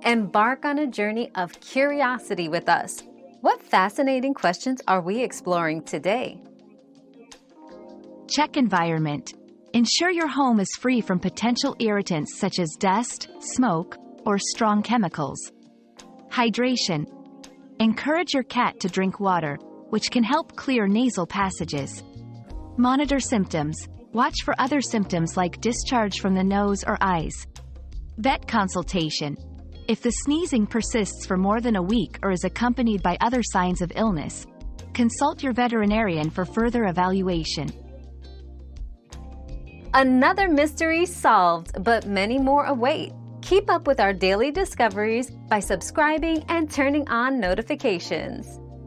Embark on a journey of curiosity with us. What fascinating questions are we exploring today? Check environment. Ensure your home is free from potential irritants such as dust, smoke, or strong chemicals. Hydration. Encourage your cat to drink water, which can help clear nasal passages. Monitor symptoms. Watch for other symptoms like discharge from the nose or eyes. Vet consultation. If the sneezing persists for more than a week or is accompanied by other signs of illness, consult your veterinarian for further evaluation. Another mystery solved, but many more await. Keep up with our daily discoveries by subscribing and turning on notifications.